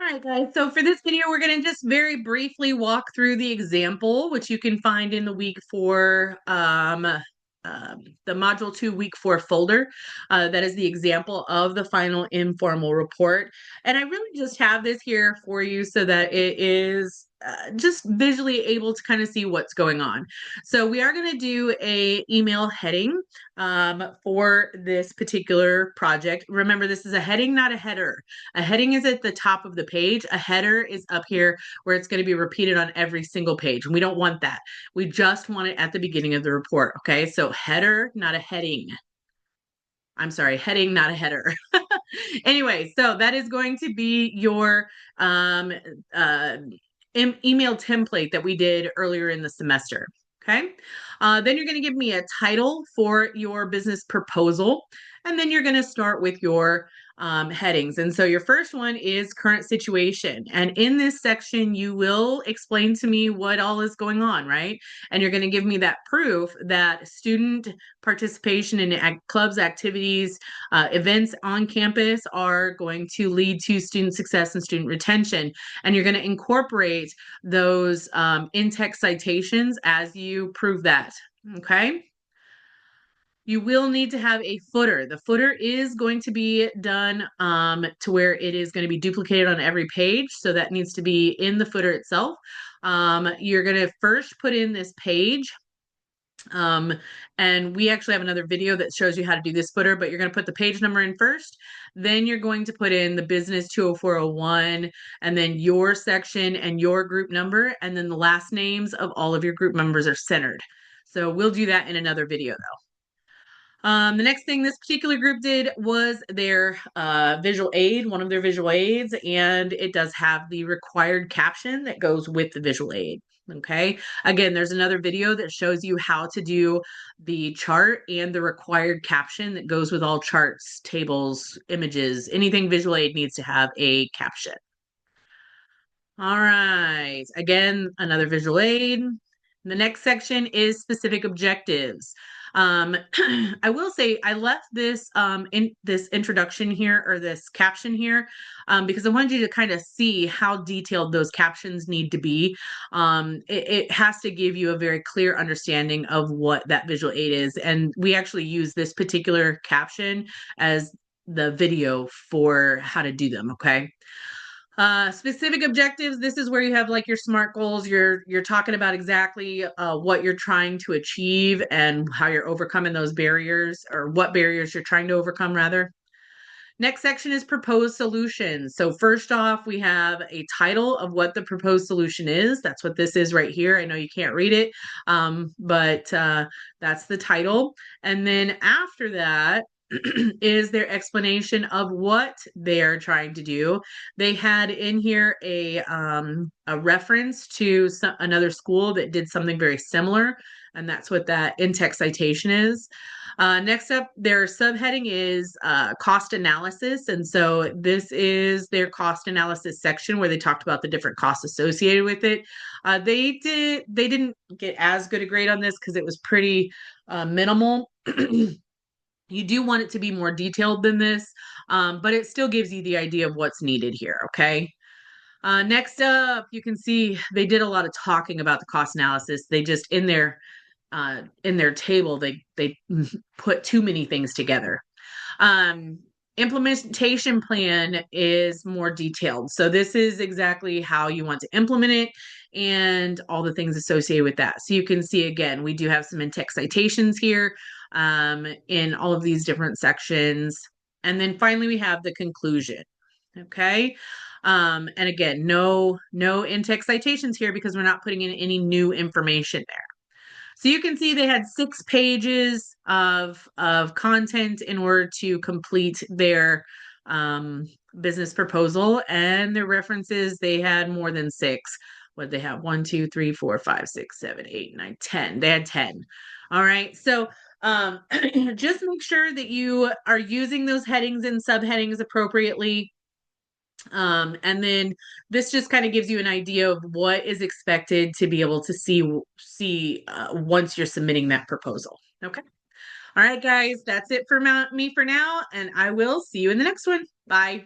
All right, guys. So for this video, we're going to just very briefly walk through the example, which you can find in the week four, the module 2 week 4 folder. That is the example of the final informal report. And I really just have this here for you so that it is just visually able to kind of see what's going on. So we are going to do a email heading for this particular project. Remember, this is a heading, not a header. A heading is at the top of the page. A header is up here where it's going to be repeated on every single page. And we don't want that. We just want it at the beginning of the report. Okay. So header, not a heading. I'm sorry, heading, not a header. Anyway, so that is going to be your uh, email template that we did earlier in the semester. Okay. Then you're going to give me a title for your business proposal. And then you're going to start with your headings. And so your first one is current situation. And in this section, you will explain to me what all is going on, right? And you're going to give me that proof that student participation in clubs, activities, events on campus are going to lead to student success and student retention. And you're going to incorporate those in-text citations as you prove that. Okay. You will need to have a footer. The footer is going to be done to where it is going to be duplicated on every page. So that needs to be in the footer itself. You're going to first put in this page. And we actually have another video that shows you how to do this footer, but you're going to put the page number in first. Then you're going to put in the business 20401 and then your section and your group number. And then the last names of all of your group members are centered. So we'll do that in another video though. The next thing this particular group did was their visual aid, one of their visual aids, and it does have the required caption that goes with the visual aid. Okay. Again, there's another video that shows you how to do the chart and the required caption that goes with all charts, tables, images, anything visual aid needs to have a caption. All right. Again, another visual aid. The next section is specific objectives. I will say I left this in this introduction here or this caption here because I wanted you to kind of see how detailed those captions need to be. It has to give you a very clear understanding of what that visual aid is. And we actually use this particular caption as the video for how to do them. Okay. Specific objectives, this is where you have like your SMART goals. You're talking about exactly what you're trying to achieve and how you're overcoming those barriers or what barriers you're trying to overcome rather. Next section is proposed solutions. So first off, we have a title of what the proposed solution is. That's what this is right here. I know you can't read it, but that's the title. And then after that, is their explanation of what they are trying to do. They had in here a reference to another school that did something very similar, and that's what that in-text citation is. Next up, their subheading is cost analysis. And so this is their cost analysis section where they talked about the different costs associated with it. They didn't get as good a grade on this because it was pretty minimal. You do want it to be more detailed than this, but it still gives you the idea of what's needed here, okay? Next up, you can see they did a lot of talking about the cost analysis. They just in their table they put too many things together. Implementation plan is more detailed. So this is exactly how you want to implement it and all the things associated with that. So you can see again, we do have some in-text citations here in all of these different sections. And then finally, we have the conclusion. Okay. And again, no in-text citations here because we're not putting in any new information there. So you can see they had 6 pages of content in order to complete their business proposal, and their references, they had more than 6. What they have? 1, 2, 3, 4, 5, 6, 7, 8, 9, 10. They had 10. All right. So just make sure that you are using those headings and subheadings appropriately. And then this just kind of gives you an idea of what is expected to be able to see once you're submitting that proposal. Okay. All right, guys, that's it for me for now, and I will see you in the next one. Bye.